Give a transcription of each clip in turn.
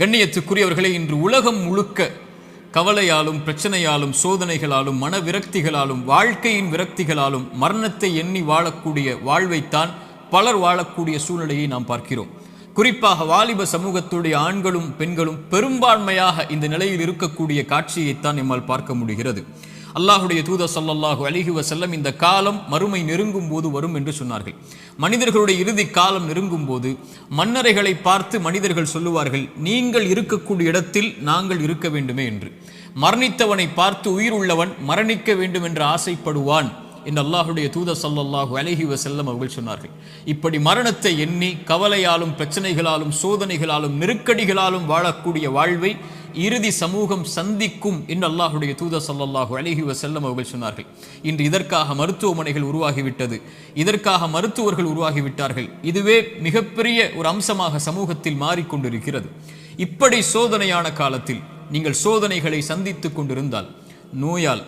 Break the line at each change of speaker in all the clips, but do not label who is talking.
கண்ணியத்துக்குரியவர்களே, இன்று உலகம் முழுக்க கவலையாலும் பிரச்சனையாலும் சோதனைகளாலும் மன விரக்திகளாலும் வாழ்க்கையின் விரக்திகளாலும் மரணத்தை எண்ணி வாழக்கூடிய வாழ்வைத்தான் பலர் வாழக்கூடிய சூழ்நிலையை நாம் பார்க்கிறோம். குறிப்பாக வாலிப சமூகத்துடைய ஆண்களும் பெண்களும் பெரும்பான்மையாக இந்த நிலையில் இருக்கக்கூடிய காட்சியைத்தான் நம்மால் பார்க்க முடிகிறது. அல்லாஹுடைய தூதர் ஸல்லல்லாஹு அலைஹி வஸல்லம் இந்த காலம் மறுமை நெருங்கும் போது வரும் என்று சொன்னார்கள். மனிதர்களுடைய இறுதி காலம் நெருங்கும் போது மன்னரைகளை பார்த்து மனிதர்கள் சொல்லுவார்கள், நீங்கள் இருக்கக்கூடிய இடத்தில் நாங்கள் இருக்க வேண்டுமே என்று. மரணித்தவனை பார்த்து உயிர் உள்ளவன் மரணிக்க வேண்டும் என்று ஆசைப்படுவான் என்று அல்லாஹுடைய தூதர் ஸல்லல்லாஹு அலைஹி வஸல்லம் அவர்கள் சொன்னார்கள். இப்படி மரணத்தை எண்ணி கவலையாலும் பிரச்சனைகளாலும் சோதனைகளாலும் நெருக்கடிகளாலும் வாழக்கூடிய வாழ்வை இறுதி சமூகம் சந்திக்கும் என்று அல்லாஹுடைய தூதர் ஸல்லல்லாஹு அலைஹி வஸல்லம் அவர்கள் சொன்னார்கள். இன்று இதற்காக மருத்துவமனைகள் உருவாகிவிட்டது, இதற்காக மருத்துவர்கள் உருவாகிவிட்டார்கள். இதுவே மிகப்பெரிய ஒரு அம்சமாக சமூகத்தில் மாறிக்கொண்டிருக்கிறது. இப்படி சோதனையான காலத்தில் நீங்கள் சோதனைகளை சந்தித்துக் கொண்டிருந்தால், நோயால்,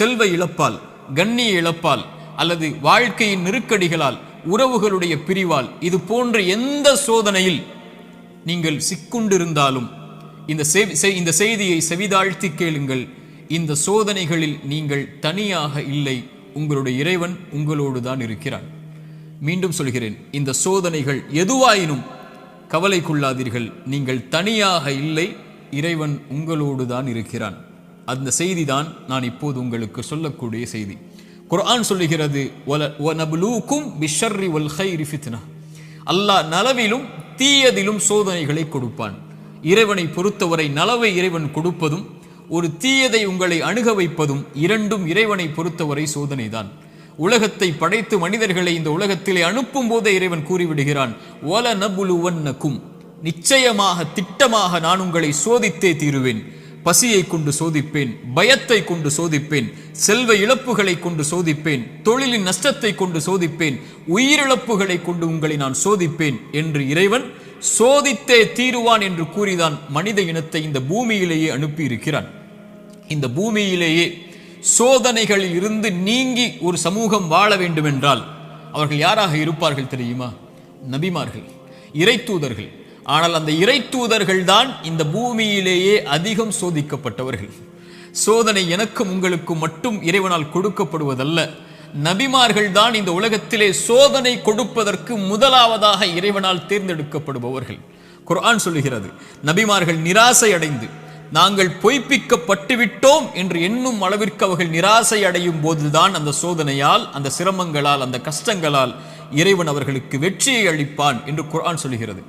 செல்வ இழப்பால், கண்ணிய இழப்பால் அல்லது வாழ்க்கையின் நெருக்கடிகளால், உறவுகளுடைய பிரிவால், இது போன்ற எந்த சோதனையில் நீங்கள் சிக்குண்டிருந்தாலும் இந்த செய்தியை செவிதாழ்த்தி கேளுங்கள். இந்த சோதனைகளில் நீங்கள் தனியாக இல்லை, உங்களுடைய இறைவன் உங்களோடு தான் இருக்கிறான். மீண்டும் சொல்கிறேன், இந்த சோதனைகள் எதுவாயினும் கவலை கொள்ளாதீர்கள், நீங்கள் தனியாக இல்லை, இறைவன் உங்களோடு தான் இருக்கிறான். அந்த செய்தி தான் நான் இப்போது உங்களுக்கு சொல்லக்கூடிய செய்தி. குர்ஆன் சொல்லுகிறது, வனப்லூக்கும் பிஷ்ஷர்ரி வல் கைரி ஃபித்னா. அல்லாஹ் நலவிலும் தீயதிலும் சோதனைகளை கொடுப்பான். இறைவனை பொறுத்தவரை நலவை இறைவன் கொடுப்பதும் ஒரு தீயதை உங்களை அணுக வைப்பதும் இரண்டும் இறைவனை பொறுத்தவரை சோதனைதான். உலகத்தை படைத்து மனிதர்களை இந்த உலகத்திலே அனுப்பும் போதே இறைவன் கூறிவிடுகிறான், வலனப்லுவன்னக்கும், நிச்சயமாக திட்டமாக நான் உங்களை சோதித்தே தீருவேன். பசியை கொண்டு சோதிப்பேன், பயத்தை கொண்டு சோதிப்பேன், செல்வ இழப்புகளை கொண்டு சோதிப்பேன், தொழிலின் நஷ்டத்தை கொண்டு சோதிப்பேன், உயிரிழப்புகளை கொண்டு உங்களை நான் சோதிப்பேன் என்று இறைவன் சோதித்தே தீருவான் என்று கூறிதான் மனித இனத்தை இந்த பூமியிலேயே அனுப்பி இருக்கிறான். இந்த பூமியிலேயே சோதனைகளில் இருந்து நீங்கி ஒரு சமூகம் வாழ வேண்டும் என்றால் அவர்கள் யாராக இருப்பார்கள் தெரியுமா? நபிமார்கள், இறை தூதர்கள். ஆனால் அந்த இறை தூதர்கள் தான் இந்த பூமியிலேயே அதிகம் சோதிக்கப்பட்டவர்கள். சோதனை எனக்கும் உங்களுக்கும் மட்டும் இறைவனால் கொடுக்கப்படுவதல்ல, நபிமார்கள் தான் இந்த உலகத்திலே சோதனை கொடுப்பதற்கு முதலாவதாக இறைவனால் தேர்ந்தெடுக்கப்படுபவர்கள். குர்ஆன் சொல்லுகிறது, நபிமார்கள் நிராசை அடைந்து நாங்கள் பொய்ப்பிக்கப்பட்டு விட்டோம் என்று எண்ணும் அளவிற்கு அவர்கள் நிராசை அடையும் போதுதான் அந்த சோதனையால், அந்த சிரமங்களால், அந்த கஷ்டங்களால் இறைவன் அவர்களுக்கு வெற்றியை அளிப்பான் என்று குர்ஆன் சொல்லுகிறது.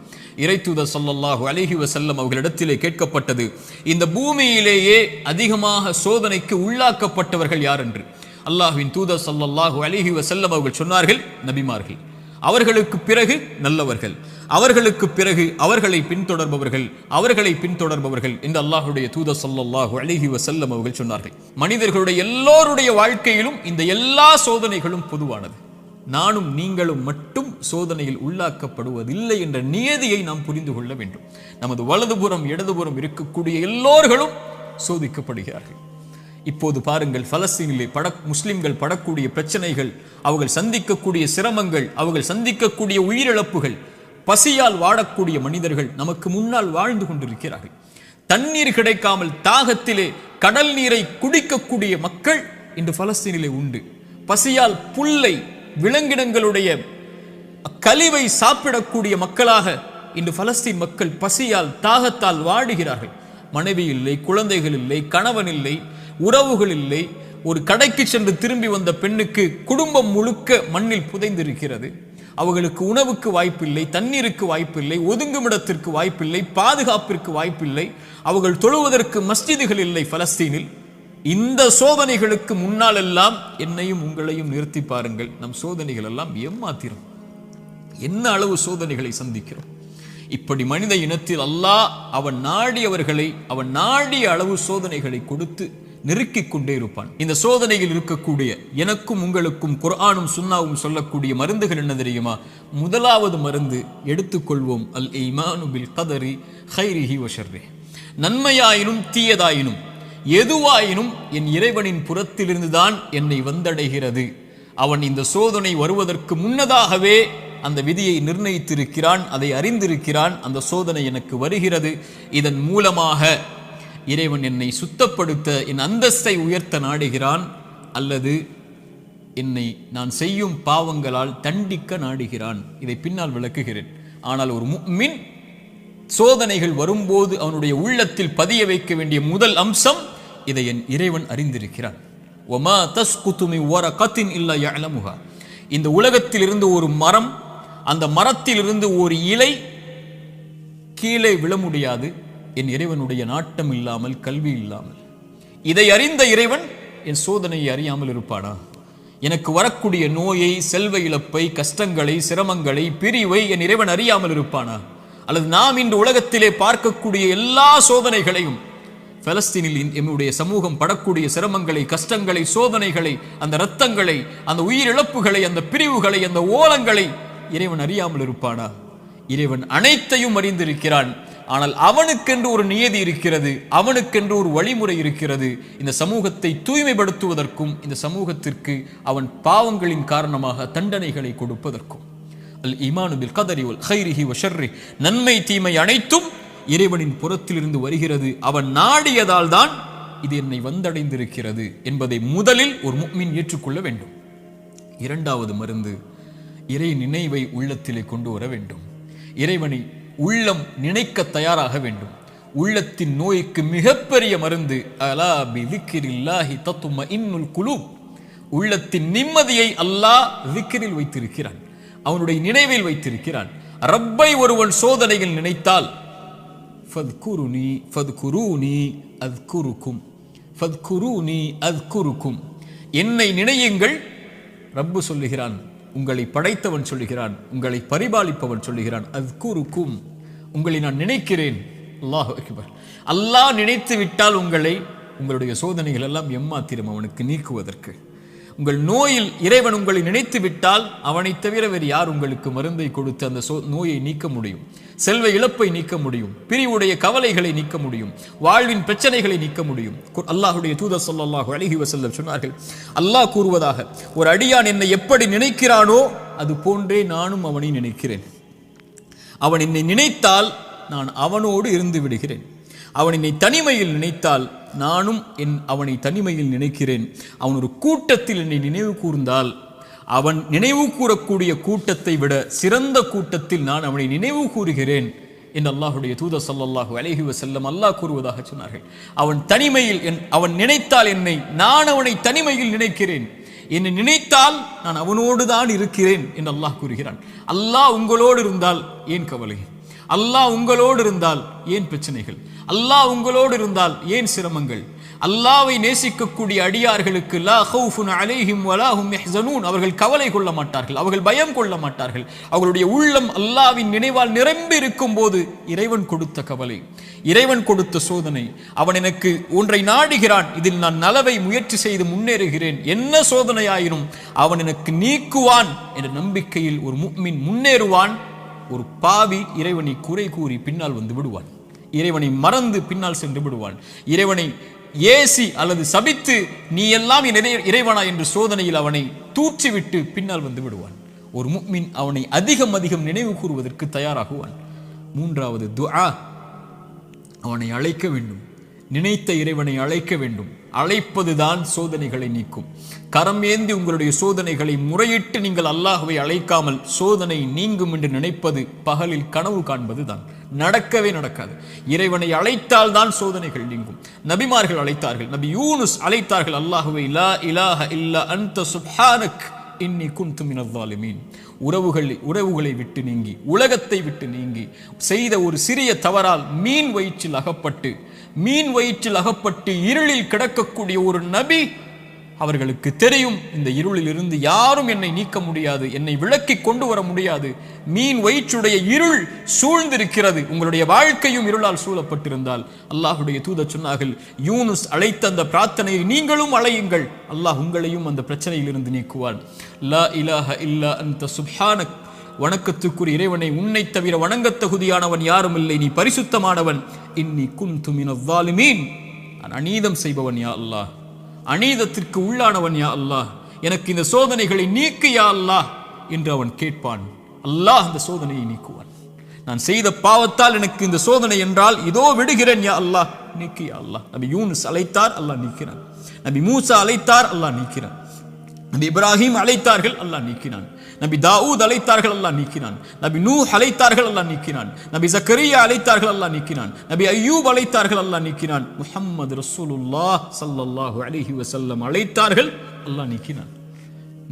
இறை தூதர் ஸல்லல்லாஹு அலைஹி வஸல்லம் அவர்களிடத்திலே கேட்கப்பட்டது, இந்த பூமியிலேயே அதிகமாக சோதனைக்கு உள்ளாக்கப்பட்டவர்கள் யார் என்று. அல்லாஹ்வின் தூதர் ஸல்லல்லாஹு அலைஹி வஸல்லம் அவர்கள் சொன்னார்கள், நபிமார்கள். அவர்களுக்கு பிறகு நல்லவர்கள், அவர்களுக்கு பிறகு அவர்களை பின்தொடர்பவர்கள் என்று அல்லாஹ்வுடைய தூதர் ஸல்லல்லாஹு அலைஹி வஸல்லம் அவர்கள் சொன்னார்கள். மனிதர்களுடைய எல்லோருடைய வாழ்க்கையிலும் இந்த எல்லா சோதனைகளும் பொதுவானது. நானும் நீங்களும் மட்டும் சோதனையில் உள்ளாக்கப்படுவதில்லை என்ற நியதியை நாம் புரிந்து கொள்ள வேண்டும். நமது வலதுபுறம் இடதுபுறம் இருக்கக்கூடிய எல்லோர்களும் சோதிக்கப்படுகிறார்கள். இப்போது பாருங்கள், பலஸ்தீனிலே முஸ்லிம்கள் படக்கூடிய பிரச்சனைகள், அவர்கள் சந்திக்கக்கூடிய சிரமங்கள், அவர்கள் சந்திக்கக்கூடிய உயிரிழப்புகள், பசியால் வாழக்கூடிய மனிதர்கள் நமக்கு முன்னால் வாழ்ந்து கொண்டிருக்கிறார்கள். தண்ணீர் கிடைக்காமல் தாகத்திலே கடல் நீரை குடிக்கக்கூடிய மக்கள் இன்று பலஸ்தீனிலே உண்டு. பசியால் புல்லை, விலங்கினங்களுடைய கழிவை சாப்பிடக்கூடிய மக்களாக இன்று பலஸ்தீன் மக்கள் பசியால் தாகத்தால் வாடுகிறார்கள். மனைவி இல்லை, குழந்தைகள் இல்லை, கணவன் இல்லை, உறவுகள் இல்லை. ஒரு கடைக்கு சென்று திரும்பி வந்த பெண்ணுக்கு குடும்பம் முழுக்க மண்ணில் புதைந்திருக்கிறது. அவர்களுக்கு உணவுக்கு வாய்ப்பில்லை, தண்ணீருக்கு வாய்ப்பில்லை, ஒதுங்குமிடத்திற்கு வாய்ப்பில்லை, பாதுகாப்பிற்கு வாய்ப்பில்லை. அவர்கள் தொழுவதற்கு மஸ்ஜிதுகள் இல்லை பலஸ்தீனில். இந்த சோதனைகளுக்கு முன்னால் எல்லாம் என்னையும் உங்களையும் நிறுத்தி பாருங்கள். நம் சோதனைகள் எல்லாம் ஏமாத்திரம். என்ன அளவு சோதனைகளை சந்திக்கிறோம். இப்படி மனித இனத்தில் அல்லாஹ் அவன் நாடியவர்களை அவன் நாடிய அளவு சோதனைகளை கொடுத்து நெருக்கிக் கொண்டே இருப்பான். இந்த சோதனையில் இருக்கக்கூடிய எனக்கும் உங்களுக்கும் குர்ஆனும் சுன்னாவும் சொல்லக்கூடிய மருந்துகள் என்ன தெரியுமா? முதலாவது மருந்து எடுத்துக்கொள்வோம், அல் ஈமானு பில் கதரி கைரிஹி வ ஷர்ரிஹி. நன்மையாயினும் தீயதாயினும் எதுவாயினும் என் இறைவனின் புறத்திலிருந்துதான் என்னை வந்தடைகிறது. அவன் இந்த சோதனை வருவதற்கு முன்னதாகவே அந்த விதியை நிர்ணயித்திருக்கிறான், அதை அறிந்திருக்கிறான். அந்த சோதனை எனக்கு வருகிறது, இதன் மூலமாக இறைவன் என்னை சுத்தப்படுத்த, என் அந்தஸ்தை உயர்த்த நாடுகிறான், அல்லது என்னை நான் செய்யும் பாவங்களால் தண்டிக்க நாடுகிறான். இதை பின்னால் விளக்குகிறேன். ஆனால் ஒரு முஃமின் சோதனைகள் வரும்போது அவனுடைய உள்ளத்தில் பதிய வைக்க வேண்டிய முதல் அம்சம், இதை என் இறைவன் அறிந்திருக்கிறான். வமா தஸ்குது மின் வரகத்தின் இல்லா யஅலமுஹா. இந்த உலகத்தில் இருந்து ஒரு மரம், அந்த மரத்தில் இருந்து ஒரு இலை கீழே விழ முடியாது, என் இறைவனுடைய நாட்டம் இல்லாமல், கல்வி இல்லாமல். இதை அறிந்த இறைவன் என் சோதனையை அறியாமல் இருப்பானா? எனக்கு வரக்கூடிய நோயை, செல்வ இழப்பை, கஷ்டங்களை, சிரமங்களை, பிரிவை என் இறைவன் அறியாமல் இருப்பானா? அல்லது நாம் இன்று உலகத்திலே பார்க்கக்கூடிய எல்லா சோதனைகளையும், பலஸ்தீனில் என்னுடைய சமூகம் படக்கூடிய சிரமங்களை, கஷ்டங்களை, சோதனைகளை, அந்த இரத்தங்களை, அந்த உயிரிழப்புகளை, அந்த பிரிவுகளை, அந்த ஓலங்களை இறைவன் அறியாமல் இருப்பானா? இறைவன் அனைத்தையும் அறிந்திருக்கிறான். ஆனால் அவனுக்கென்று ஒரு நியதி இருக்கிறது, அவனுக்கென்று ஒரு வழிமுறை இருக்கிறது. இந்த சமூகத்தை தூய்மைப்படுத்துவதற்கும், இந்த சமூகத்திற்கு அவன் பாவங்களின் காரணமாக தண்டனைகளை கொடுப்பதற்கும். அல் ஈமானு பில் கதரி வல் கைரிஹி வ ஷர்ரி, நன்மை தீமை அனைத்தும் இறைவனின் புறத்திலிருந்து வருகிறது. அவன் நாடியதால் தான் இது என்னை வந்தடைந்திருக்கிறது என்பதை முதலில் ஒரு முஃமின் ஏற்றுக்கொள்ள வேண்டும். இரண்டாவது மருந்து, இறை நினைவை உள்ளத்திலே கொண்டு வர வேண்டும். இறைவனை உள்ளம் நினைக்க தயாராக வேண்டும். உள்ளத்தின் நோய்க்கு மிகப்பெரிய மருந்து அலா பிதிக்ரில்லாஹி தத்மஇன்னுல் குலூப். உள்ளத்தின் நிம்மதியை அல்லாஹ் திக்ரில் வைத்திருக்கிறான், அவனுடைய நினைவில் வைத்திருக்கிறான். ரப்பை ஒருவன் சோதனையில் நினைத்தால், ஃபத்குருனி ஃபத்குரூனி அத்குருக்கும், ஃபத்குரூனி அத்குருக்கும், என்னை நினையுங்கள். ரப்பு சொல்லுகிறான், உங்களை படைத்தவன் சொல்லுகிறான், உங்களை பரிபாலிப்பவன் சொல்லுகிறான், அத்குருக்கும், உங்களை நான் நினைக்கிறேன். அல்லாஹ் அக்பர். அல்லாஹ் நினைத்து விட்டால் உங்களுடைய சோதனைகள் எல்லாம் எம்மாத்திரம் அவனுக்கு நீக்குவதற்கு. உங்கள் நோயில் இறைவன் உங்களை நினைத்து விட்டால் அவனை தவிர வேறு யார் உங்களுக்கு மருந்தை கொடுத்து அந்த நோயை நீக்க முடியும்? செல்வ இழப்பை நீக்க முடியும், பிரிவுடைய கவலைகளை நீக்க முடியும், வாழ்வின் பிரச்சனைகளை நீக்க முடியும். அல்லாஹ்வுடைய தூதர் ஸல்லல்லாஹு அலைஹி வஸல்லம் சொன்னார்கள், அல்லாஹ் கூறுவதாக, ஒரு அடியான் என்னை எப்படி நினைக்கிறானோ அது போன்றே நானும் அவனை நினைக்கிறேன். அவன் என்னை நினைத்தால் நான் அவனோடு இருந்து விடுகிறேன். அவன் என்னை தனிமையில் நினைத்தால் நானும் அவனை தனிமையில் நினைக்கிறேன். அவன் ஒரு கூட்டத்தில் என்னை நினைவு கூர்ந்தால் அவன் நினைவு கூறக்கூடிய கூட்டத்தை விட சிறந்த கூட்டத்தில் நான் அவனை நினைவு கூறுகிறேன் என்று அல்லாஹ்வுடைய தூதர் ஸல்லல்லாஹு அலைஹி வஸல்லம் அல்லாஹ் கூறுவதாக சொன்னார்கள். அவன் தனிமையில் அவன் நினைத்தால் என்னை, நான் அவனை தனிமையில் நினைக்கிறேன். என்னை நினைத்தால் நான் அவனோடு தான் இருக்கிறேன் என்று அல்லாஹ் கூறுகிறான். அல்லாஹ் உங்களோடு இருந்தால் ஏன் கவலை? அல்லாஹ் உங்களோடு இருந்தால் ஏன் பிரச்சனைகள்? அல்லாஹ் உங்களோடு இருந்தால் ஏன் சிரமங்கள்? அல்லாஹ்வை நேசிக்கக்கூடிய அடியார்களுக்கு லா ஹவுஃபுன் அலைஹிம் வலா ஹும் யஹ்ஸனூன், அவர்கள் கவலை கொள்ள மாட்டார்கள், அவர்கள் பயம் கொள்ள மாட்டார்கள். அவர்களுடைய உள்ளம் அல்லாஹ்வின் நினைவால் நிரம்பி இருக்கும் போது இறைவன் கொடுத்த கவலை, இறைவன் கொடுத்த சோதனை, அவன் எனக்கு ஒன்றை நாடுகிறான், இதில் நான் நலவை முயற்சி செய்து முன்னேறுகிறேன், என்ன சோதனையாயினும் அவன் எனக்கு நீக்குவான் என்ற நம்பிக்கையில் ஒரு முஃமின் முன்னேறுவான். ஒரு பாவி இறைவனை குறை கூறி பின்னால் வந்து விடுவான், இறைவனை மறந்து பின்னால் சென்று விடுவான், இறைவனை ஏசி அல்லது சபித்து நீ எல்லாம் இறைவனா என்று சோதனையில் அவனை தூற்றிவிட்டு பின்னால் வந்து விடுவான். ஒரு முஃமின் அவனை அதிகம் அதிகம் நினைவு கூறுவதற்கு தயாராகுவான். மூன்றாவது துஆ, அவனை அழைக்க வேண்டும். நினைத்த இறைவனை அழைக்க வேண்டும். அழைப்பதுதான் சோதனைகளை நீக்கும். கரம் ஏந்தி உங்களுடைய சோதனைகளை முறையிட்டு நீங்கள் அல்லாஹ்வை அழைக்காமல் சோதனை நீங்கும் என்று நினைப்பது பகலில் கனவு காண்பது தான். நடக்கவே நடக்காது. இறைவனை அழைத்தால் தான் சோதனைகள் நீங்கும். நபிமார்கள் அழைத்தார்கள். நபி யூனுஸ் அழைத்தார்கள் அல்லாஹ்வை, லா இலாஹ இல்லா அன்த சுப்ஹானக் இன்னி குன்து மினல் ஸாலிமீன். உறவுகளை விட்டு நீங்கி, உலகத்தை விட்டு நீங்கி செய்த ஒரு சிறிய தவறால் மீன் வயிற்றில் அகப்பட்டு இருளில் கிடக்கக்கூடிய ஒரு நபி, அவர்களுக்கு தெரியும் இந்த இருளில் இருந்து யாரும் என்னை நீக்க முடியாது, என்னை விளக்கி கொண்டு வர முடியாது, மீன் வயிற்றுடைய இருள் சூழ்ந்திருக்கிறது, உங்களுடைய வாழ்க்கையும் இருளால் சூழப்பட்டிருந்தால் அல்லாஹ்வுடைய தூதர் சொன்னார்கள், யூனுஸ் அழைத்த அந்த பிரார்த்தனையை நீங்களும் அழையுங்கள், அல்லாஹ் உங்களையும் அந்த பிரச்சனையில் இருந்து நீக்குவான். லா இலாஹ இல்லா அன்த சுப்ஹானக், வணக்கத்துக்குரிய இறைவனை, உன்னை தவிர வணங்கத் தகுதியானவன் யாரும் இல்லை, நீ பரிசுத்தமானவன். இன்னி குன்து மினல் ஸாலிமீன், நான் அநீதம் செய்பவன் யா அல்லாஹ், அநீதத்திற்கு உள்ளானவன் யா அல்லாஹ், எனக்கு இந்த சோதனைகளை நீக்கு யா அல்லாஹ் என்று அவன் கேட்பான். அல்லாஹ் அந்த சோதனையை நீக்குவான். நான் செய்த பாவத்தால் எனக்கு இந்த சோதனை என்றால் இதோ விடுகிறேன் யா அல்லாஹ், நீக்கு யா அல்லாஹ். நபி யூனுஸ் அழைத்தார், அல்லாஹ் நீக்கினான். நபி மூசா அழைத்தார், அல்லாஹ் நீக்கினான். நபி இப்ராஹிம் அழைத்தார்கள், அல்லாஹ் நீக்கினான். நபி தாவூத் அழைத்தார்கள், அல்லாஹ் நீக்கினான். நபி நூஹ் அழைத்தார்கள், அல்லாஹ் நீக்கினான். நபி ஜக்கரியா அழைத்தார்கள், அல்லாஹ் நீக்கினான். நபி அய்யூப் அழைத்தார்கள், அல்லாஹ் நீக்கினான். முஹம்மது ரசூலுல்லாஹ் ஸல்லல்லாஹு அலைஹி வஸல்லம் அழைத்தார்கள், அல்லாஹ் நீக்கினான்.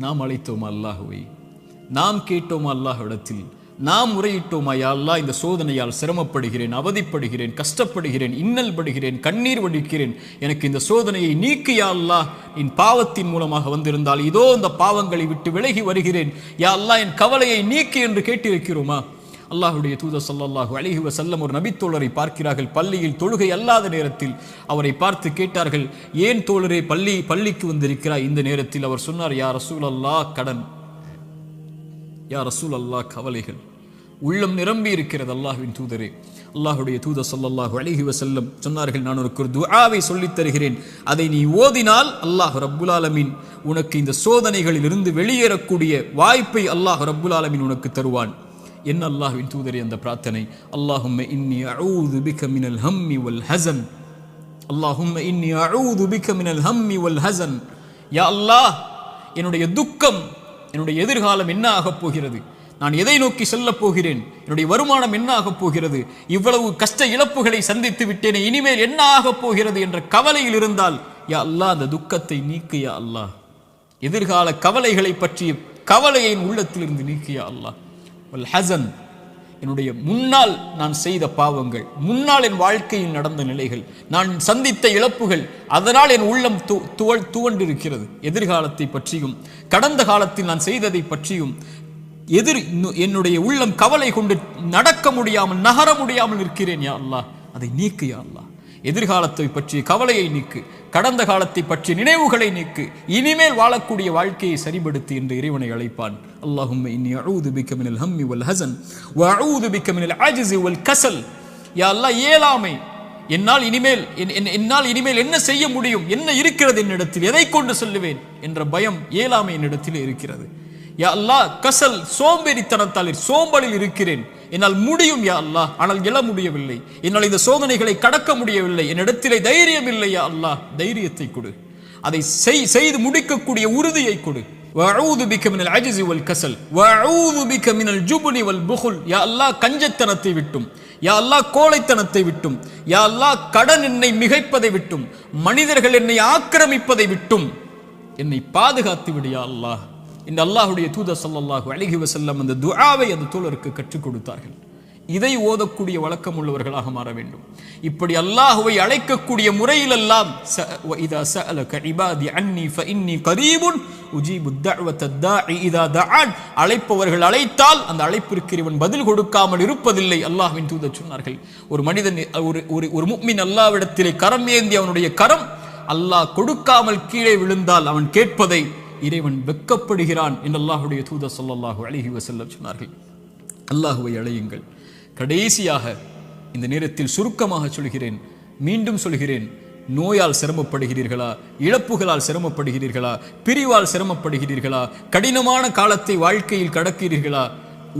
நாம் அழைத்தோமா அல்லாஹ்வை? நாம் கேட்டோமா அல்லாஹ்விடத்தில்? நாம் முறையிட்டோமா, யா அல்லாஹ் இந்த சோதனையால் சிரமப்படுகிறேன், அவதிப்படுகிறேன், கஷ்டப்படுகிறேன், இன்னல் படுகிறேன், கண்ணீர் வடிக்கிறேன், எனக்கு இந்த சோதனையை நீக்கு யா அல்லாஹ். என் பாவத்தின் மூலமாக வந்திருந்தால் இதோ இந்த பாவங்களை விட்டு விலகி வருகிறேன் யா அல்லாஹ், என் கவலையை நீக்கு என்று கேட்டிருக்கிறோமா? அல்லாஹ்வுடைய தூதர் ஸல்லல்லாஹு அலைஹி வஸல்லம் ஒரு நபித்தோழரை பார்க்கிறார்கள். பள்ளியில் தொழுகை அல்லாத நேரத்தில் அவரை பார்த்து கேட்டார்கள், ஏன் தோழரே பள்ளிக்கு வந்திருக்கிறாய் இந்த நேரத்தில்? அவர் சொன்னார், யா ரசூலல்லாஹ், கடன், யா ரசூலல்லாஹ், கவலைகள். உள்ளம் நிரம்பி இருக்கிறது அல்லாஹ்வின் தூதரே. அல்லாஹ்வுடைய தூதர் ஸல்லல்லாஹு அலைஹி வஸல்லம் சொன்னார்கள், நான் உனக்கு ஒரு துஆவை சொல்லித் தருகிறேன், அதை நீ ஓதினால் அல்லாஹ் ரப்புல் ஆலமீன் உனக்கு இந்த சோதனைகளில் இருந்து வெளியேறக்கூடிய வாய்ப்பை அல்லாஹ் ரப்புல் ஆலமீன் உனக்கு தருவான். என்ன அல்லாஹ்வின் தூதரே அந்த பிரார்த்தனை? அல்லாஹும்ம இன்னி அஊது பிக மினல் ஹம்மி வல் ஹஸன். அல்லாஹும்ம இன்னி அஊது பிக மினல் ஹம்மி வல் ஹஸன். யா அல்லாஹ், என்னுடைய துக்கம், என்னுடைய எதிர்காலம் என்ன ஆகப் போகிறது? நான் எதை நோக்கி செல்லப் போகிறேன்? என்னுடைய வருமானம் என்ன ஆகப் போகிறது? இவ்வளவு கஷ்ட இழப்புகளை சந்தித்து விட்டேனே, இனிமேல் என்ன ஆகப் போகிறது என்ற கவலையில் இருந்தால் யா அல்லாஹ் அந்த துக்கத்தை நீக்கு யா அல்லாஹ். எதிர்கால கவலைகளை பற்றிய கவலையை உள்ளத்திலிருந்து நீக்கு யா அல்லாஹ். வல் ஹஸன், என்னுடைய முன்னால் நான் செய்த பாவங்கள், முன்னால் என் வாழ்க்கையில் நடந்த நிலைகள், நான் சந்தித்த இழப்புகள், அதனால் என் உள்ளம் துவண்டிருக்கிறது. எதிர்காலத்தை பற்றியும் கடந்த காலத்தில் நான் செய்ததை பற்றியும் என்னுடைய உள்ளம் கவலை கொண்டு நடக்க முடியாமல், நகர முடியாமல் இருக்கிறேன் யா அல்லாஹ், அதை நீக்கு யா அல்லாஹ். எதிர்காலத்தை பற்றிய கவலையை நீக்கு, கடந்த காலத்தை பற்றிய நினைவுகளை நீக்கு, இனிமேல் வாழக்கூடிய வாழ்க்கையை சரிபடுத்தி என்று இறைவனை அழைப்பான். அல்லாஹும்ம இன்னி அஊது பிக மினல் ஹம்மி வல் ஹஸன் வ அஊது பிக மினல் அஜ்ஸி வல் கஸல். யா அல்லாஹ், இயலாமை, என்னால் இனிமேல் என்ன செய்ய முடியும், என்ன இருக்கிறது என்னிடத்தில், எதை கொண்டு சொல்லுவேன் என்ற பயம், இயலாமை என்னிடத்தில் இருக்கிறது. யா அல்லாஹ், கசல், சோம்பேறித்தனத்தால் சோம்பலில் இருக்கிறேன், என்னால் முடியும் யா அல்லாஹ், ஆனால் எழ முடியவில்லை, என்னால் இந்த சோதனைகளை கடக்க முடியவில்லை, என்னிடத்திலே தைரியம் இல்லை யா அல்லாஹ், தைரியத்தை கொடு, அதை செய்து முடிக்கக்கூடிய உறுதியை கொடு. வஅஊது பிக மினல் அஜ்ஸி வல் கஸல் வஅஊது பிக மினல் ஜுப்னி வல் புகுல். யா அல்லாஹ், கஞ்சத்தனத்தை விட்டும், யா அல்லாஹ் கோழைத்தனத்தை விட்டும், யா அல்லாஹ் கடன் என்னை மிகைப்பதை விட்டும், மனிதர்கள் என்னை ஆக்கிரமிப்பதை விட்டும் என்னை பாதுகாத்து விடு யா அல்லாஹ். இந்த அல்லாஹ்வுடைய தூதர் ஸல்லல்லாஹு அலைஹி வஸல்லம் அந்த துஆவை அந்த தோழருக்கு கற்றுக் கொடுத்தார்கள். இதை ஓதக்கூடிய வழக்கம் உள்ளவர்களாக மாற வேண்டும். இப்படி அல்லாஹ்வை அழைக்கக்கூடிய முறையிலெல்லாம் இதா சஅலக இபாதி அன்னி ஃபஇன்னி கரீபுன் உஜீபு தஅவத தாஇ இதா தஆன். அழைப்பவர்கள் அழைத்தால் அந்த அழைப்பிற்கு இவன் பதில் கொடுக்காமல் இருப்பதில்லை. அல்லாஹ்வின் தூதர் சொன்னார்கள், ஒரு மனிதன் ஒரு முஃமின் அல்லாஹ்விடத்திலே கரம் ஏந்தி அவனுடைய கரம் அல்லாஹ் கொடுக்காமல் கீழே விழுந்தால் அவன் கேட்பதை இறைவன் வெட்கப்படுகிறான் என்று அல்லாஹ்வுடைய தூதர் ஸல்லல்லாஹு அலைஹி வஸல்லம் சொன்னார்கள். அல்லாஹ்வை அழையுங்கள். கடைசியாக இந்த நேரத்தில் சுருக்கமாக சொல்கிறேன், மீண்டும் சொல்கிறேன், நோயால் சிரமப்படுகிறீர்களா, இழப்புகளால் சிரமப்படுகிறீர்களா, பிரிவால் சிரமப்படுகிறீர்களா, கடினமான காலத்தை வாழ்க்கையில் கடக்கிறீர்களா,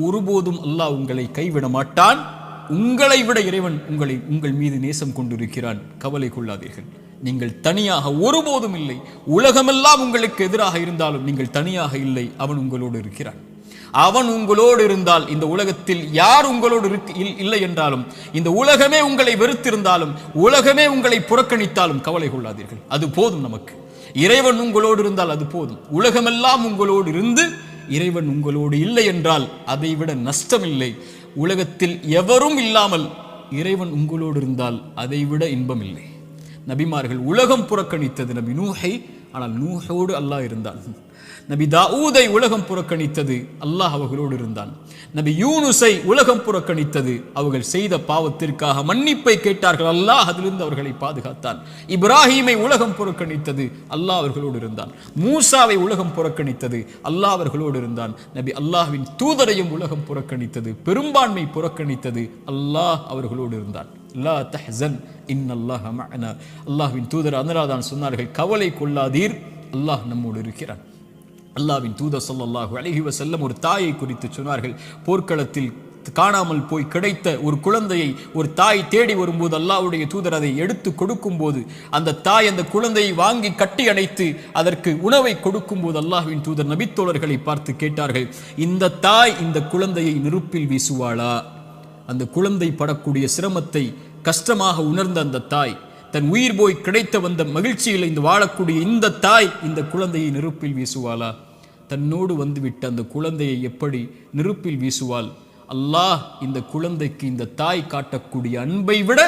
ஒருபோதும் அல்லாஹ் உங்களை கைவிட மாட்டான். உங்களை விட இறைவன் உங்கள் மீது நேசம் கொண்டிருக்கிறான். கவலை கொள்ளாதீர்கள். நீங்கள் தனியாக ஒருபோதும் இல்லை. உலகமெல்லாம் உங்களுக்கு எதிராக இருந்தாலும் நீங்கள் தனியாக இல்லை. அவன் உங்களோடு இருக்கிறான். அவன் உங்களோடு இருந்தால், இந்த உலகத்தில் யார் உங்களோடு இல்லை என்றாலும், இந்த உலகமே உங்களை வெறுத்திருந்தாலும், உலகமே உங்களை புறக்கணித்தாலும் கவலை கொள்ளாதீர்கள். அது போதும் நமக்கு. இறைவன் உங்களோடு இருந்தால் அது போதும். உலகமெல்லாம் உங்களோடு இருந்து இறைவன் உங்களோடு இல்லை என்றால் அதை விட நஷ்டம் இல்லை. உலகத்தில் எவரும் இல்லாமல் இறைவன் உங்களோடு இருந்தால் அதை விட இன்பம் இல்லை. நபிமார்கள் உலகம் புறக்கணித்தது நபி நூஹை, ஆனால் நூஹோடு அல்லாஹ் இருந்தான். நபி தாவூதை உலகம் புறக்கணித்தது, அல்லாஹ் அவர்களோடு இருந்தான். நபி யூனுஸை உலகம் புறக்கணித்தது, அவர்கள் செய்த பாவத்திற்காக மன்னிப்பை கேட்டார்கள், அல்லாஹ் அதிலிருந்து அவர்களை பாதுகாத்தான். இப்ராஹீமை உலகம் புறக்கணித்தது, அல்லாஹ் அவர்களோடு இருந்தான். மூசாவை உலகம் புறக்கணித்தது, அல்லாஹ் அவர்களோடு இருந்தான். நபி அல்லாஹ்வின் தூதரையும் உலகம் புறக்கணித்தது, பெரும்பான்மை புறக்கணித்தது, அல்லாஹ் அவர்களோடு இருந்தான். லா தஹ்சன் இன்னல்லாஹ மஅனா. அல்லாஹ்வின் தூதர் அதனால்தான் சொன்னார்கள், கவலை கொள்ளாதீர், அல்லாஹ் நம்மோடு இருக்கிறான். அல்லாஹ்வின் தூதர் ஸல்லல்லாஹு அலைஹி வஸல்லம் ஒரு தாயை குறித்து சொன்னார்கள். போர்க்களத்தில் காணாமல் போய் கிடைத்த ஒரு குழந்தையை ஒரு தாய் தேடி வரும்போது அல்லாஹ்வுடைய தூதர் அதை எடுத்து கொடுக்கும்போது அந்த தாய் அந்த குழந்தையை வாங்கி கட்டி அணைத்து அதற்கு உணவை கொடுக்கும்போது அல்லாஹ்வின் தூதர் நபித்தோழர்களை பார்த்து கேட்டார்கள், இந்த தாய் இந்த குழந்தையை நெருப்பில் வீசுவாளா? அந்த குழந்தை படக்கூடிய சிரமத்தை கஷ்டமாக உணர்ந்த அந்த தாய், தன் உயிர் போய் கிடைத்த வந்த மகிழ்ச்சியில் இந்த வாழக்கூடிய இந்த தாய் இந்த குழந்தையை நெருப்பில் வீசுவாளா? தன்னோடு வந்துவிட்ட அந்த குழந்தையை எப்படி நெருப்பில் வீசுவாள்? அல்லாஹ் இந்த குழந்தைக்கு இந்த தாய் காட்டக்கூடிய அன்பை விட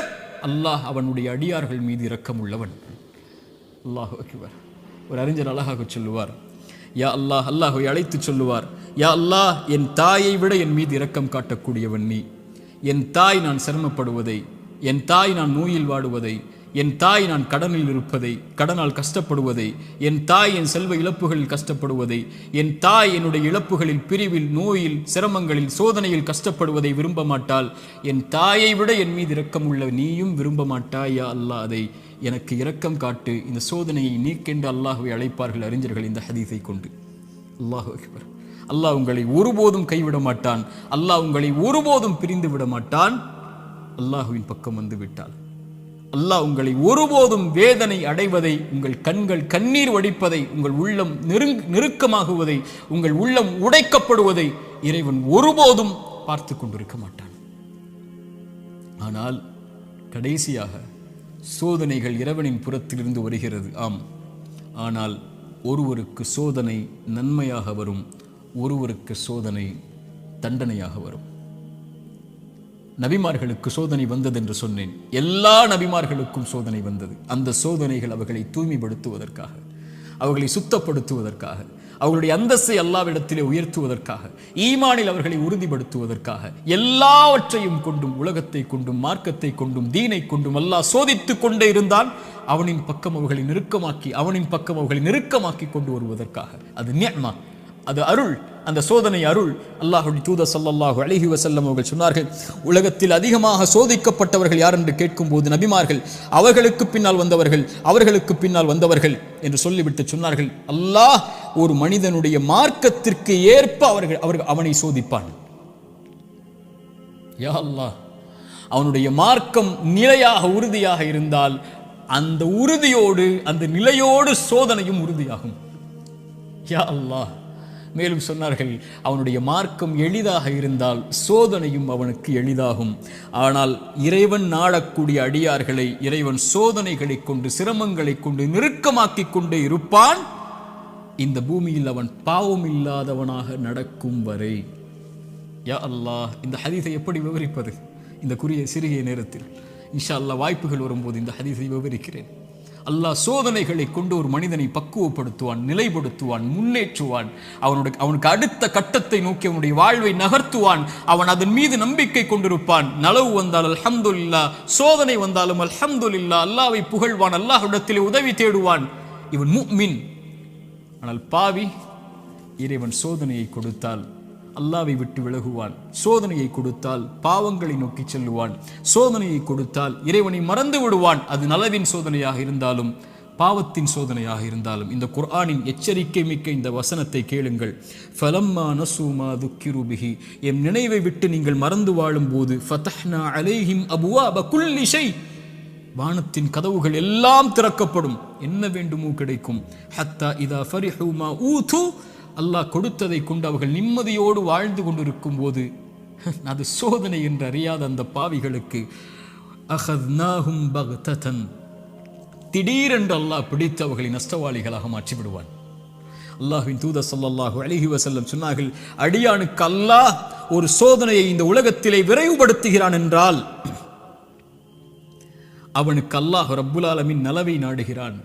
அல்லாஹ் அவனுடைய அடியார்கள் மீது இரக்கம் உள்ளவன். அல்லாஹ் அக்பர். ஒரு அறிஞர் அழகாக சொல்லுவார், யா அல்லாஹ், அல்லாஹ்வை அழைத்து சொல்லுவார், யா அல்லாஹ், என் தாயை விட என் மீது இரக்கம் காட்டக்கூடியவன் நீ. என் தாய் நான் சிரமப்படுவதை, என் தாய் நான் நோயில் வாடுவதை, என் தாய் நான் கடனில் இருப்பதை, கடனால் கஷ்டப்படுவதை, என் தாய் என் செல்வ இழப்புகளில் கஷ்டப்படுவதை, என் தாய் என்னுடைய இழப்புகளில், பிரிவில், நோயில், சிரமங்களில், சோதனையில் கஷ்டப்படுவதை விரும்ப மாட்டாள். என் தாயை விட என் மீது இரக்கம் உள்ள நீயும் விரும்ப மாட்டாயா அல்லாஹ், அதை எனக்கு இரக்கம் காட்டு, இந்த சோதனையை நீக்கென்று அல்லாஹ்வை அழைப்பார்கள் அறிஞர்கள் இந்த ஹதீஸை கொண்டு. அல்லாஹ் அக்பர். அல்லாஹ் உங்களை ஒருபோதும் கைவிட மாட்டான். அல்லாஹ் உங்களை ஒருபோதும் பிரிந்து விட மாட்டான். அல்லாஹ்வின் பக்கம் வந்து விட்டால் அல்லாஹ் உங்களை ஒருபோதும் வேதனை அடைவதை, உங்கள் கண்கள் கண்ணீர் வடிப்பதை, உங்கள் உள்ளம் நெருக்கமாகுவதை, உங்கள் உள்ளம் உடைக்கப்படுவதை இறைவன் ஒருபோதும் பார்த்து கொண்டிருக்க மாட்டான். ஆனால் கடைசியாக சோதனைகள் இறைவனின் புறத்திலிருந்து வருகிறது, ஆம். ஆனால் ஒருவருக்கு சோதனை நன்மையாக வரும், ஒருவருக்கு சோதனை தண்டனையாக வரும். நபிமார்களுக்கு சோதனை வந்தது என்று சொன்னேன். எல்லா நபிமார்களுக்கும் சோதனை வந்தது. அந்த சோதனைகள் அவர்களை தூய்மைப்படுத்துவதற்காக, அவர்களை சுத்தப்படுத்துவதற்காக, அவர்களுடைய அந்தஸ்தை அல்லாஹ்விடத்திலே உயர்த்துவதற்காக, ஈமானில் அவர்களை உறுதிப்படுத்துவதற்காக, எல்லாவற்றையும் கொண்டும், உலகத்தை கொண்டும், மார்க்கத்தை கொண்டும், தீனை கொண்டும் அல்லாஹ் சோதித்துக் கொண்டே இருந்தால் அவனின் பக்கம் அவர்களை நெருக்கமாக்கி, அவனின் பக்கம் அவர்களை நெருக்கமாக்கி கொண்டு வருவதற்காக. அது நிஅமா, அது அருள். அந்த சோதனை அருள். அல்லாஹ்வுடைய தூதர் ஸல்லல்லாஹு அலைஹி வஸல்லம் அவர்கள் சொன்னார்கள், உலகத்தில் அதிகமாக சோதிக்கப்பட்டவர்கள் யார் என்று கேட்கும்போது நபிமார்கள், அவர்களுக்கு பின்னால் வந்தவர்கள், அவர்களுக்கு பின்னால் வந்தவர்கள் என்று சொல்லிவிட்டு சொன்னார்கள், அல்லாஹ் ஒரு மனிதனுடைய மார்க்கத்திற்கு ஏற்ப அவனை சோதிப்பான். யா அல்லாஹ், அவனுடைய மார்க்கம் நிலையாக உறுதியாக இருந்தால் அந்த உறுதியோடு, அந்த நிலையோடு சோதனையும் உறுதியாகும். யா அல்லாஹ். மேலும் சொன்னார்கள், அவனுடைய மார்க்கம் எளிதாக இருந்தால் சோதனையும் அவனுக்கு எளிதாகும். ஆனால் இறைவன் நாடக்கூடிய அடியார்களை இறைவன் சோதனைகளை கொண்டு, சிரமங்களை கொண்டு நெருக்கமாக்கி கொண்டே இருப்பான், இந்த பூமியில் அவன் பாவம் இல்லாதவனாக நடக்கும் வரை. யா அல்லாஹ், இந்த ஹதீஸை எப்படி விவரிப்பது இந்த சிறிய நேரத்தில்? இன்ஷா அல்லாஹ் வாய்ப்புகள் வரும்போது இந்த ஹதீஸை விவரிக்கிறேன். அல்லாஹ் சோதனைகளை கொண்டு ஒரு மனிதனை பக்குவப்படுத்துவான், நிலைப்படுத்துவான், முன்னேற்றுவான். அவனுக்கு அடுத்த கட்டத்தை நோக்கி அவனுடைய வாழ்வை நகர்த்துவான். அவன் அதன் மீது நம்பிக்கை கொண்டிருப்பான். நலவு வந்தால் அல்ஹம்துலில்லாஹ், சோதனை வந்தாலும் அல்ஹம்துலில்லாஹ், அல்லாஹ்வை புகழ்வான், அல்லாஹ்விடத்திலே உதவி தேடுவான். இவன் முஃமின். ஆனால் பாவி, இறைவன் சோதனையை கொடுத்தால் அல்லாஹ்வை விட்டு விலகுவான், சோதனையை கொடுத்தால் பாவங்களை நோக்கி செல்லுவான், சோதனையை கொடுத்தால் இறைவனை மறந்து விடுவான். அது நலவின் சோதனையாக இருந்தாலும் பாவத்தின் சோதனையாக இருந்தாலும். இந்த குர்ஆனின் எச்சரிக்கை மிக்க இந்த வசனத்தை கேளுங்கள். ஃபலம்மா நஸூ மா துக்கிரு பிஹி, எம் நினைவை விட்டு நீங்கள் மறந்து வாழும் போது, ஃபதஹ்னா அலைஹிம் அபுவாப குல்லி ஷை, வானத்தின் கதவுகள் எல்லாம் திறக்கப்படும், என்ன வேண்டுமோ கிடைக்கும். ஹத்தா இதா ஃபரிஹு மா ஊது, அல்லாஹ் கொடுத்ததை கொண்டு அவர்கள் நிம்மதியோடு வாழ்ந்து கொண்டிருக்கும் போது, அது சோதனை என்று அறியாத அந்த பாவிகளுக்கு அஹத்னாஹும் பக்ததன், திடீரென்று அல்லாஹ் பிடித்து அவர்களை நஷ்டவாளிகளாக மாற்றி விடுவான். அல்லாஹ்வின் தூதர் ஸல்லல்லாஹு அலைஹி வஸல்லம் சொன்னார்கள், அடியானுக்கு அல்லாஹ் ஒரு சோதனையை இந்த உலகத்திலே விரைவுபடுத்துகிறான் என்றால் அவனுக்கு அல்லாஹ் ரப்புல் ஆலமீன் நலவை நாடுகிறான்.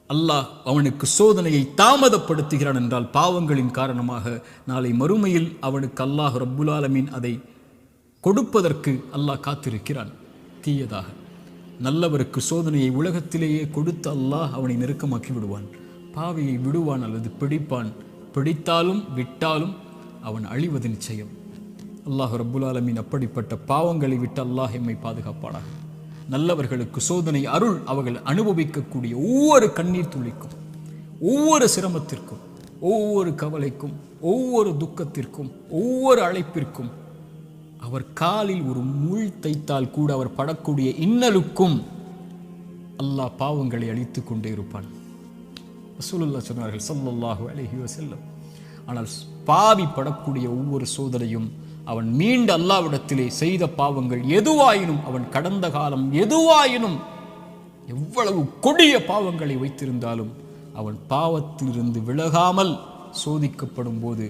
அல்லாஹ் அவனுக்கு சோதனையை தாமதப்படுத்துகிறான் என்றால் பாவங்களின் காரணமாக நாளை மறுமையில் அவனுக்கு அல்லாஹ் ரப்புல் ஆலமீன் அதை கொடுப்பதற்கு அல்லாஹ் காத்திருக்கிறான். தீயதாக நல்லவருக்கு சோதனையை உலகத்திலேயே கொடுத்து அல்லாஹ் அவனை நெருக்கமாக்கி விடுவான். பாவியை விடுவான் அல்லது பிடிப்பான். பிடித்தாலும் விட்டாலும் அவன் அழிவது நிச்சயம். அல்லாஹ் ரப்புல் ஆலமீன் அப்படிப்பட்ட பாவங்களை விட்டு அல்லாஹ் எம்மை பாதுகாப்பானாக. நல்லவர்களுக்கு சோதனை அருள் அவர்கள் அனுபவிக்கக்கூடிய ஒவ்வொரு கண்ணீர் துளிக்கும், ஒவ்வொரு சிரமத்திற்கும் ஒவ்வொரு கவலைக்கும், ஒவ்வொரு துக்கத்திற்கும், ஒவ்வொரு அழைப்பிற்கும், அவர் காலில் ஒரு முள் தைத்தால் கூட அவர் படக்கூடிய இன்னலுக்கும் அல்லாஹ் பாவங்களை அழித்து கொண்டே இருப்பான். ரசூலுல்லாஹ் சொன்னார்கள் ஸல்லல்லாஹு அலைஹி வஸல்லம், ஆனால் பாவி படக்கூடிய ஒவ்வொரு சோதனையும் அவன் மீண்ட அல்லாஹ்விடத்திலே செய்த பாவங்கள் எதுவாயினும், அவன் கடந்த காலம் எதுவாயினும், எவ்வளவு கொடிய பாவங்களை வைத்திருந்தாலும் அவன் பாவத்திலிருந்து விலகாமல் சோதிக்கப்படும் போது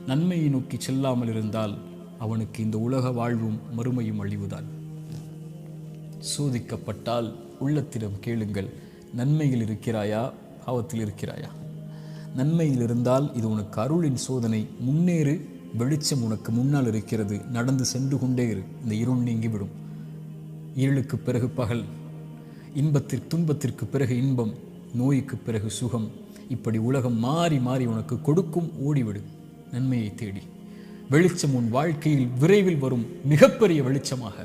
நன்மையை நோக்கி செல்லாமல் இருந்தால் அவனுக்கு இந்த உலக வாழ்வும் மறுமையும் அழிவுதான். சோதிக்கப்பட்டால் உள்ளத்திடம் கேளுங்கள், நன்மையில் இருக்கிறாயா, பாவத்தில் இருக்கிறாயா? நன்மையில் இருந்தால் இது உனக்கு அருளின் சோதனை, முன்னேறு, வெளிச்சம் உனக்கு முன்னால் இருக்கிறது, நடந்து சென்று கொண்டே இரு, இந்த இருள் நீங்கிவிடும். இருளுக்கு பிறகு பகல், துன்பத்திற்கு பிறகு இன்பம், நோய்க்கு பிறகு சுகம், இப்படி உலகம் மாறி மாறி உனக்கு கொடுக்கும். ஓடிவிடு நன்மையை தேடி. வெளிச்சம் உன் வாழ்க்கையில் விரைவில் வரும், மிகப்பெரிய வெளிச்சமாக.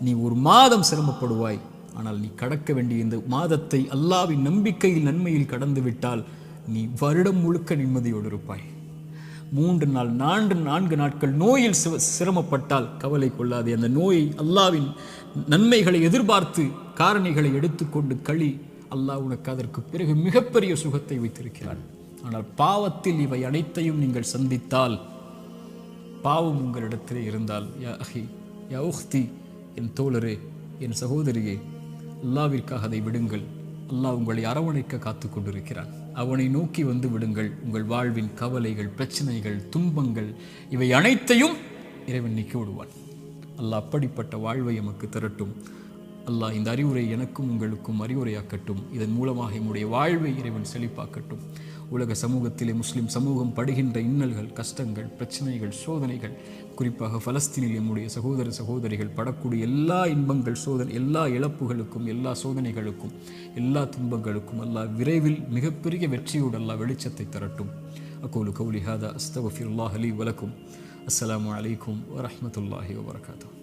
நீ ஒரு மாதம் சிரமப்படுவாய், ஆனால் நீ கடக்க வேண்டிய இந்த மாதத்தை அல்லாஹ்வின் நம்பிக்கையில் நன்மையில் கடந்து விட்டால் நீ வருடம் முழுக்க நிம்மதியோடு இருப்பாய். 3 நாள் 4 நாட்கள் நோயில் சிரமப்பட்டால் கவலை கொள்ளாதே. அந்த நோயை அல்லாஹ்வின் நன்மைகளை எதிர்பார்த்து காரணிகளை எடுத்துக்கொண்டு களி, அல்லாஹ் உனக்கு அதற்கு பிறகு மிகப்பெரிய சுகத்தை வைத்திருக்கிறான். ஆனால் பாவத்தில் இவை அனைத்தையும் நீங்கள் சந்தித்தால், பாவம் உங்களிடத்திலே இருந்தால், யா அஹி யா உஹ்தி, என் தோழரே, என் சகோதரியே, அல்லாஹ்விற்காக அதை விடுங்கள். அல்லாஹ் உங்களை அரவணைக்க காத்து கொண்டிருக்கிறான். அவனை நோக்கி வந்து விடுங்கள். உங்கள் வாழ்வின் கவலைகள், பிரச்சனைகள், துன்பங்கள் இவை அனைத்தையும் இறைவன் நீக்கி விடுவான். அல்லாஹ் அப்படிப்பட்ட வாழ்வை எமக்கு தரட்டும். அல்லாஹ் இந்த அறிவுரை எனக்கும் உங்களுக்கும் அறிவுரையாக்கட்டும். இதன் மூலமாக என்னுடைய வாழ்வை இறைவன் செழிப்பாக்கட்டும். உலக சமூகத்திலே முஸ்லிம் சமூகம் படுகின்ற இன்னல்கள், கஷ்டங்கள், பிரச்சனைகள், சோதனைகள், குறிப்பாக பலஸ்தீனில் நம்முடைய சகோதர சகோதரிகள் படக்கூடிய எல்லா இன்பங்கள், எல்லா இழப்புகளுக்கும், எல்லா சோதனைகளுக்கும், எல்லா துன்பங்களுக்கும் அல்லாஹ் விரைவில் மிகப்பெரிய வெற்றியோடு அல்லாஹ் வெளிச்சத்தை தரட்டும். அகூலு கௌலி ஹாதா அஸ்தக்ஃபிருல்லாஹ் லீ வலக்கும். அஸ்ஸலாமு அலைக்கும் வரஹ்மத்துல்லாஹி வபரகாத்துஹு.